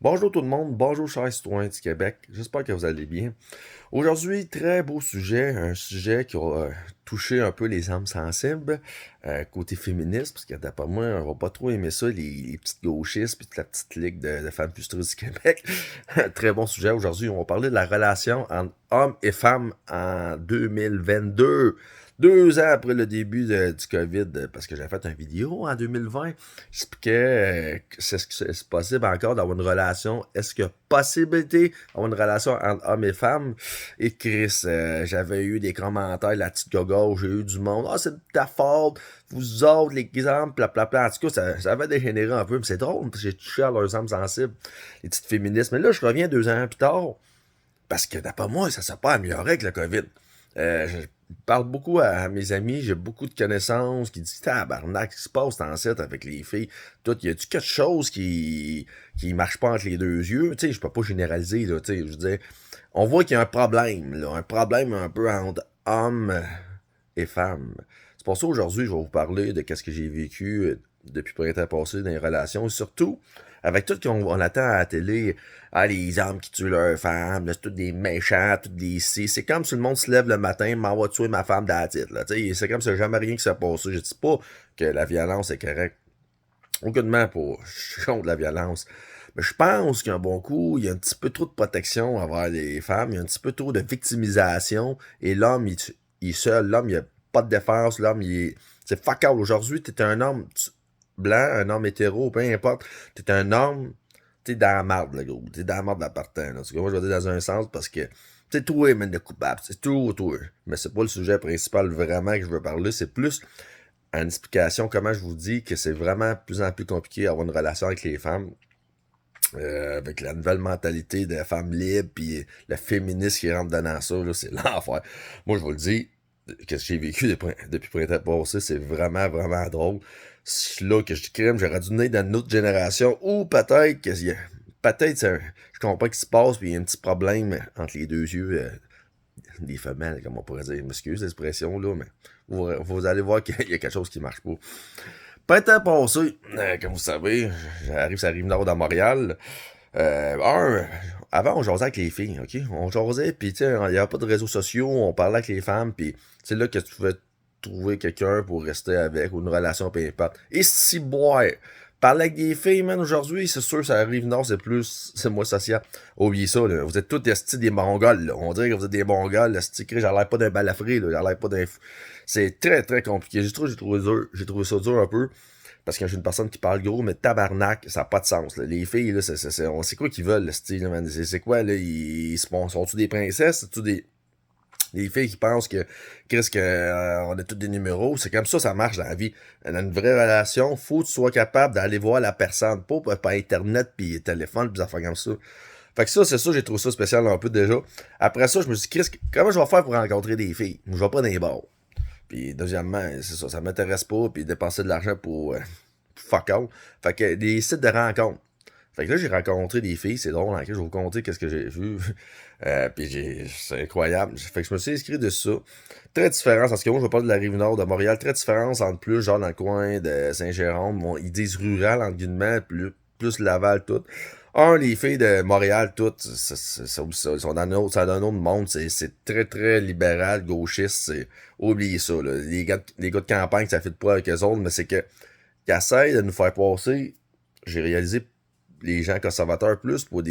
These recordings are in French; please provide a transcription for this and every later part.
Bonjour tout le monde, bonjour chers citoyens du Québec, j'espère que vous allez bien. Aujourd'hui, très beau sujet, un sujet qui a touché un peu les âmes sensibles, côté féministe, parce que d'après moi, on va pas trop aimer ça, les petites gauchistes, puis toute la petite ligue de femmes frustrées du Québec. Très bon sujet, aujourd'hui, on va parler de la relation entre hommes et femmes en 2022. 2 ans après le début du COVID, parce que j'ai fait une vidéo en 2020, j'expliquais que c'est possible encore d'avoir une relation. Est-ce qu'il y a possibilité d'avoir une relation entre hommes et femmes? Et Chris, j'avais eu des commentaires, la petite gogo, j'ai eu du monde. Ah, c'est de ta faute, vous autres, les exemples, blablabla. En tout cas, ça avait dégénéré un peu, mais c'est drôle, parce que j'ai touché à leurs âmes sensibles, les petites féministes. Mais là, je reviens 2 ans plus tard, parce que d'après moi, ça s'est pas amélioré avec le COVID. Je parle beaucoup à mes amis, j'ai beaucoup de connaissances qui disent tabarnak, qu'est-ce qui se passe dans cette avec les filles? Tout, y a-tu quelque chose qui marche pas entre les deux yeux? Tu sais, je peux pas généraliser, là, tu sais, je veux dire, on voit qu'il y a un problème, là, un problème un peu entre hommes et femmes. C'est pour ça aujourd'hui, je vais vous parler de qu'est-ce que j'ai vécu depuis le printemps passé dans les relations, et surtout avec tout ce qu'on attend à la télé, les hommes qui tuent leurs femmes, là, c'est tous des méchants, tous des si. C'est comme si le monde se lève le matin, m'en va tuer ma femme dans la titre, là. C'est comme si jamais rien qui s'est passé. Je dis pas que la violence est correcte. Aucunement pour, je suis contre la violence. Mais je pense qu'il y a un bon coup, il y a un petit peu trop de protection envers les femmes, il y a un petit peu trop de victimisation, et l'homme, il est seul, l'homme, il a pas de défense, l'homme, il est... C'est fuck all. Aujourd'hui, t'es un homme blanc, un homme hétéro, peu importe, t'es un homme, t'es dans la marde, le gros. T'es dans la marde d'appartement, là. Moi, je vais dire dans un sens parce que, c'est toi, man, le coupable. C'est tout, toi. Mais c'est pas le sujet principal vraiment que je veux parler. C'est plus une explication, comment je vous dis que c'est vraiment de plus en plus compliqué d'avoir une relation avec les femmes. Avec la nouvelle mentalité de la femme libre, puis le féministe qui rentre dans ça, là, c'est l'enfer. Moi, je vous le dis, qu'est-ce que j'ai vécu depuis le printemps passé, c'est vraiment, vraiment drôle. Là, que je crime, j'aurais dû naître dans une autre génération, ou peut-être que peut-être je comprends qu'il se passe, puis il y a un petit problème entre les deux yeux des femelles, comme on pourrait dire. Je m'excuse l'expression, là, mais vous allez voir qu'il y a quelque chose qui marche pas. Printemps passé, comme vous savez, ça arrive nord à Montréal. Avant, on jasait avec les filles, ok? On jasait, puis tu sais, il n'y avait pas de réseaux sociaux, on parlait avec les femmes, puis c'est là que tu pouvais trouver quelqu'un pour rester avec, ou une relation, peu importe. Et si, boy, parler avec des filles, man, aujourd'hui, c'est sûr, ça arrive nord, c'est moins social. Oubliez ça, là. Vous êtes tous des mongols, là. On dirait que vous êtes des mongols, là. J'ai l'air pas d'un balafré, là. J'ai l'air pas d'un... C'est très, très compliqué. J'ai trouvé ça dur un peu. Parce que j'ai une personne qui parle gros, mais tabarnak, ça n'a pas de sens. Là. Les filles, là, on sait quoi qu'ils veulent, le style, man. C'est quoi, là? Sont-tu des princesses? Sont-tu des filles qui pensent que Chris, on a tous des numéros? C'est comme ça marche dans la vie. Dans une vraie relation, faut que tu sois capable d'aller voir la personne, pas par Internet, puis téléphone, puis des affaires comme ça. Fait que ça, c'est ça, j'ai trouvé ça spécial un peu déjà. Après ça, je me suis dit, Chris, comment je vais faire pour rencontrer des filles? Je vais pas dans les bars. Puis deuxièmement, c'est ça m'intéresse pas, puis dépenser de l'argent pour fuck all. Fait que des sites de rencontres. Fait que là, j'ai rencontré des filles, c'est drôle, je vais vous conter qu'est-ce que j'ai vu. C'est incroyable. Fait que je me suis inscrit de ça. Très différence, parce que moi, je vais parler de la Rive-Nord de Montréal. Très différence entre plus, genre dans le coin de Saint-Jérôme. Bon, ils disent rural, entre guillemets, plus Laval, tout. Les filles de Montréal, toutes, ils sont dans un autre monde. C'est très, très libéral, gauchiste. Oubliez ça, là. Les gars de campagne, ça fait de pas avec eux autres, mais c'est que, qu'ils essayent de nous faire passer, j'ai réalisé les gens conservateurs plus pour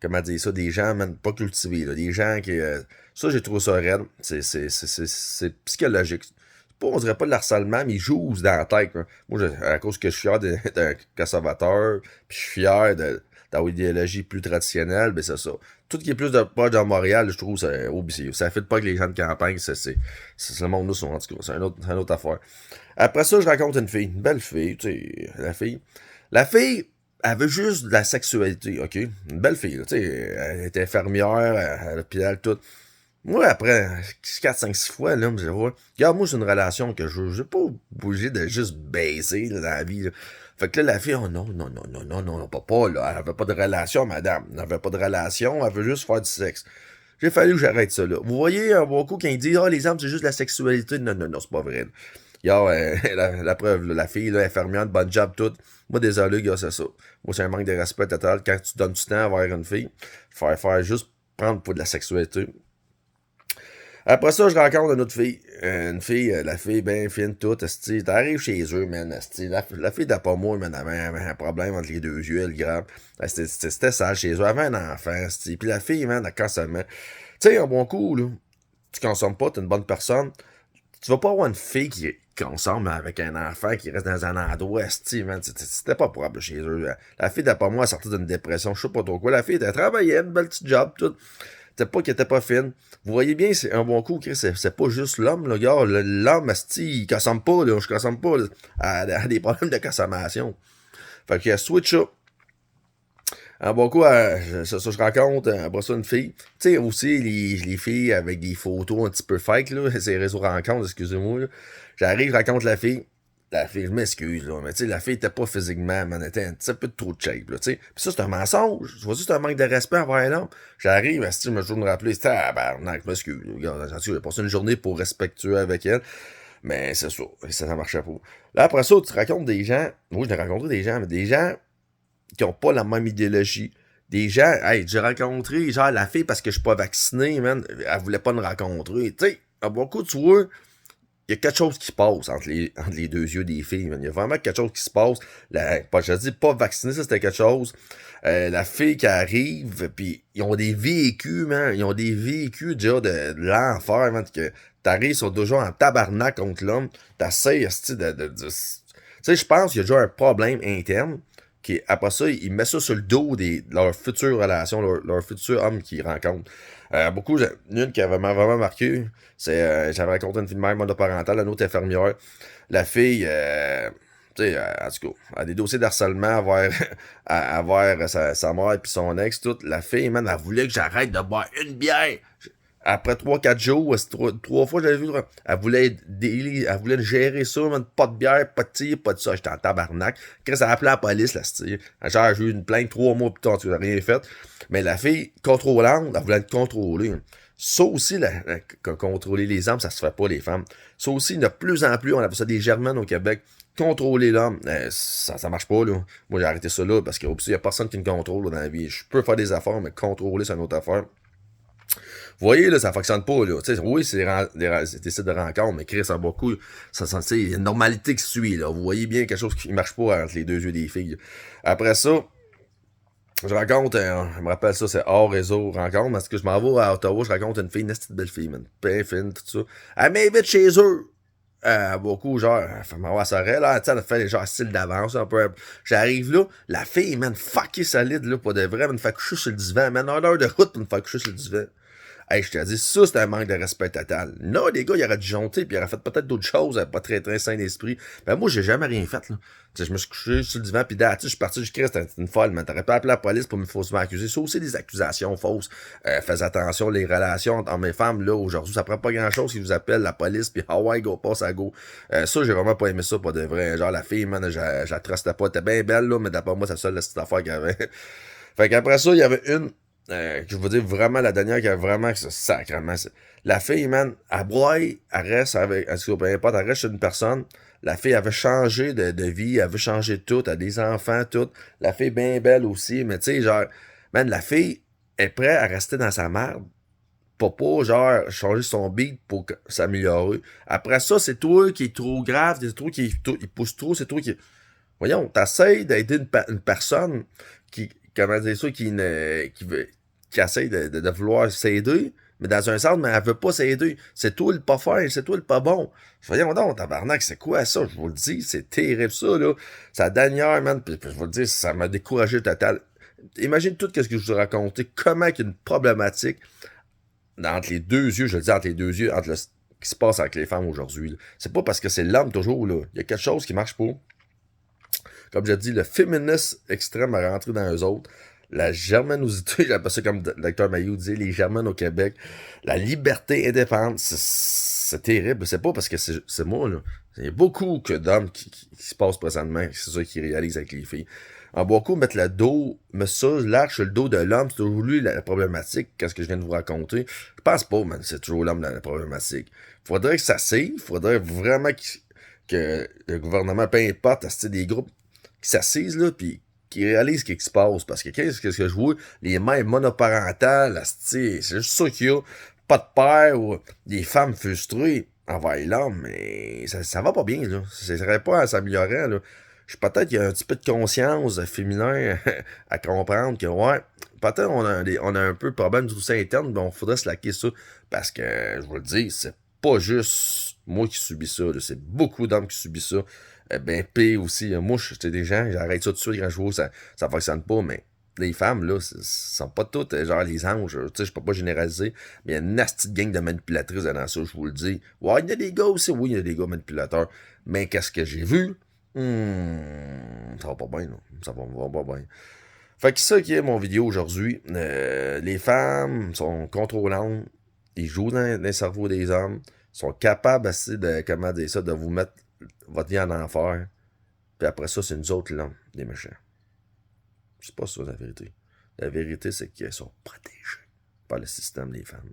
comment dire ça, des gens même pas cultivés, là, des gens qui, ça j'ai trouvé ça raide, c'est psychologique. On dirait pas de l'harcèlement, mais ils jouent dans la tête. Hein. Moi, à cause que je suis fier d'un conservateur, puis je suis fier d'avoir une idéologie plus traditionnelle, ben c'est ça. Tout ce qui est plus de proche dans Montréal, je trouve, ça fait pas que les gens de campagne, c'est le monde nous sont, en tout cas, c'est une autre affaire. Après ça, je rencontre une fille, une belle fille, tu sais, la fille. La fille, elle veut juste de la sexualité, ok? Une belle fille, tu sais, elle était infirmière, à l'hôpital, tout. Moi, après 4, 5, 6 fois, là, je vois, regarde, moi, c'est une relation que je veux pas bouger de juste baiser, là, dans la vie, là. Fait que là, la fille, oh non, non, non, non, non, non, pas, là, elle veut pas de relation, madame. Elle veut pas de relation, elle veut juste faire du sexe. J'ai fallu que j'arrête ça, là. Vous voyez un bon coup quand il dit, les hommes, c'est juste la sexualité. Non, non, non, c'est pas vrai. Regarde, la preuve, là, la fille, là, infirmière, bonne job, tout. Moi, désolé, gars, c'est ça. Moi, c'est un manque de respect total. Quand tu donnes du temps envers une fille, faire juste prendre pour de la sexualité. Après ça, je rencontre une autre fille. Une fille, la fille bien fine, toute, esti. T'arrives chez eux, man, esti. La fille d'après moi, man, avait un problème entre les deux yeux, elle, grave. C'était sale chez eux. Elle avait un enfant, esti. Puis la fille, man, elle consommait. Tu sais, un bon coup, là, tu consommes pas, t'es une bonne personne. Tu vas pas avoir une fille qui consomme avec un enfant qui reste dans un endroit, esti, man. C'était pas probable chez eux. La fille d'après moi, elle sortait d'une dépression, je sais pas trop quoi. La fille, elle travaillait, une belle petite job, tout. C'était pas qu'elle était pas fine. Vous voyez bien, c'est un bon coup, Chris. C'est pas juste l'homme, le gars. L'homme, asti, il consomme pas, là. Je consomme pas, là. Elle a des problèmes de consommation. Fait qu'il y a switch up. Un bon coup, ça, je rencontre, après ça, une fille. Tu sais, aussi, les filles avec des photos un petit peu fake, là. Ces réseaux rencontres, excusez-moi, là. J'arrive, je rencontre la fille. La fille, je m'excuse, là, mais tu sais, la fille était pas physiquement, man, elle était un petit peu trop de shape, là, tu sais. Pis ça, c'est un mensonge. Tu vois, c'est un manque de respect envers l'homme. J'arrive, je me joue de me rappeler, c'était, tabarnak, je m'excuse. Regarde, j'ai passé une journée pour respectueux avec elle. Mais c'est ça marchait pas. Là, après ça, tu racontes des gens, oui, je l'ai rencontré des gens, mais des gens qui ont pas la même idéologie. Des gens, hey, j'ai rencontré, genre, la fille parce que je suis pas vacciné, man, elle voulait pas me rencontrer. Tu sais, à beaucoup, tu vois, il y a quelque chose qui se passe entre les deux yeux des filles, man. Il y a vraiment quelque chose qui se passe. Je dis pas vacciné, ça c'était quelque chose. La fille qui arrive, puis ils ont des vécus, man. Ils ont des vécus déjà de l'enfer, man. Que t'arrives, ils sont déjà en tabarnak contre l'homme. T'essayes, tu sais, je pense qu'il y a déjà un problème interne. Qui, après ça, ils mettent ça sur le dos de leur future relation, leur futur homme qu'ils rencontrent. Beaucoup, une qui avait vraiment marqué, c'est j'avais rencontré une fille de mère monoparentale, une autre infirmière. La fille, tu sais, en tout cas, a des dossiers d'harcèlement envers sa mère et son ex, tout. La fille, man, elle voulait que j'arrête de boire une bière. Après 3-4 jours, trois fois j'avais vu, elle voulait gérer ça, man, pas de bière, pas de tir, pas de ça, j'étais en tabarnak. Quand ça a appelé la police, là, c'est genre, j'ai eu une plainte 3 mois plus tard, tu n'as rien fait. Mais la fille, contrôlante, elle voulait être contrôlée. Ça aussi, contrôler les hommes, ça se fait pas, les femmes. Ça aussi, de plus en plus, on appelle ça des germaines au Québec. Contrôler l'homme, ça marche pas, là. Moi, j'ai arrêté ça là, parce qu'il y a personne qui me contrôle là, dans la vie. Je peux faire des affaires, mais contrôler, c'est une autre affaire. Vous voyez, là, ça fonctionne pas, là. T'sais, oui, c'est des sites de rencontres, mais Chris, en beaucoup, il y a une normalité qui suit, là. Vous voyez bien quelque chose qui marche pas entre les deux yeux des filles. Après ça, je rencontre, je me rappelle ça, c'est hors réseau rencontre, parce que je m'en vais à Ottawa, je rencontre une fille, une petite belle fille, man. Bien fine, tout ça. Elle m'invite chez eux. Beaucoup, genre, elle fait m'avoir sa raie, là, tu sais, elle fait genre style d'avance, un peu. J'arrive là, la fille, man, fucké solide, là, pas de vrai, elle me fait coucher sur le divan, man, 1 heure de route pour me faire coucher sur le divan. Hey, je te dis, ça, c'est un manque de respect total. Non, les gars, ils auraient dû jonter, puis ils auraient fait peut-être d'autres choses, pas très, très sain d'esprit. Ben, moi, j'ai jamais rien fait, là. T'sais, je me suis couché sur le divan, puis je suis parti, je crie, c'était une folle, man. T'aurais pas appelé la police pour me faussement accuser. Ça aussi, des accusations fausses. Faites attention, les relations entre hommes et femmes, là, aujourd'hui, ça prend pas grand-chose qu'ils vous appellent la police, puis Hawaii, go, passe à go. Ça, j'ai vraiment pas aimé ça, pas de vrai. Genre, la fille, man, je la trustais pas. Elle était bien belle, là, mais d'après moi, c'est ça, la petite affaire qu'il y avait. Fait qu'après ça, il y avait une je veux dire vraiment la dernière qui a vraiment que ça sacrement. La fille, man, elle broie, elle reste avec, en tout cas, peu importe, elle reste chez une personne. La fille avait changé de vie, elle veut changer de tout, elle a des enfants, tout. La fille bien belle aussi, mais tu sais, genre, man, la fille est prête à rester dans sa merde. Pas, genre, changer son beat pour s'améliorer. Après ça, c'est toi qui est trop grave, c'est toi qui il pousse trop, c'est toi qui. Voyons, t'essayes d'aider une personne qui, comment dire ça, qui essaye de vouloir s'aider, mais dans un sens, mais elle veut pas s'aider. C'est toi le pas faire, c'est toi le pas bon. Voyons donc, tabarnak, c'est quoi ça? Je vous le dis, c'est terrible ça, là. Ça dernière, man, puis je vous le dis, ça m'a découragé total. Imagine tout ce que je vous ai raconté, comment il y a une problématique entre les deux yeux, je le dis entre les deux yeux, entre ce qui se passe avec les femmes aujourd'hui. C'est pas parce que c'est l'homme toujours, là. Il y a quelque chose qui marche pas. Comme je dis, le féminisme extrême a rentré dans eux autres. La germanosité, j'appelle ça comme le docteur Mailloux disait, les germanes au Québec. La liberté indépendante, c'est terrible. C'est pas parce que c'est moi, là. Il y a beaucoup d'hommes qui se passent présentement, c'est ça qu'ils réalisent avec les filles. En beaucoup, mettre ça, l'arche sur le dos de l'homme, c'est toujours lui la problématique, qu'est-ce que je viens de vous raconter. Je pense pas, man, c'est toujours l'homme la problématique. Faudrait que ça s'aille, faudrait vraiment que le gouvernement, peu importe, c'est des groupes qui s'assisent, là, puis qui réalisent ce qui se passe. Parce que qu'est-ce que je vois? Les mères monoparentales, c'est juste ça qu'il y a. Pas de père ou des femmes frustrées envers l'homme, mais ça va pas bien, là. Ça serait pas à s'améliorer, là. Peut-être qu'il y a un petit peu de conscience féminin à comprendre que, ouais, peut-être on a un peu de problème de ça interne, mais on faudrait se laquer ça. Parce que, je vous le dis, c'est pas juste moi qui subis ça, là. C'est beaucoup d'hommes qui subissent ça. Ben, pire aussi. Moi, j'étais des gens, j'arrête ça tout de suite quand je vois ça fonctionne pas, mais les femmes, là, sont pas toutes genre les anges. Tu sais, je peux pas généraliser, mais il y a une nasty gang de manipulatrices dans ça, je vous le dis. Ouais, il y a des gars aussi, oui, il y a des gars manipulateurs. Mais qu'est-ce que j'ai vu? Ça va pas bien, là. Ça va pas bien. Fait que c'est ça qui est mon vidéo aujourd'hui. Les femmes sont contrôlantes. Ils jouent dans les cerveaux des hommes. Sont capables assez de, comment dire ça, de vous mettre votre vie en enfer. Puis après ça, c'est nous autres, là, des méchants. C'est pas ça la vérité. La vérité, c'est qu'elles sont protégées par le système des femmes.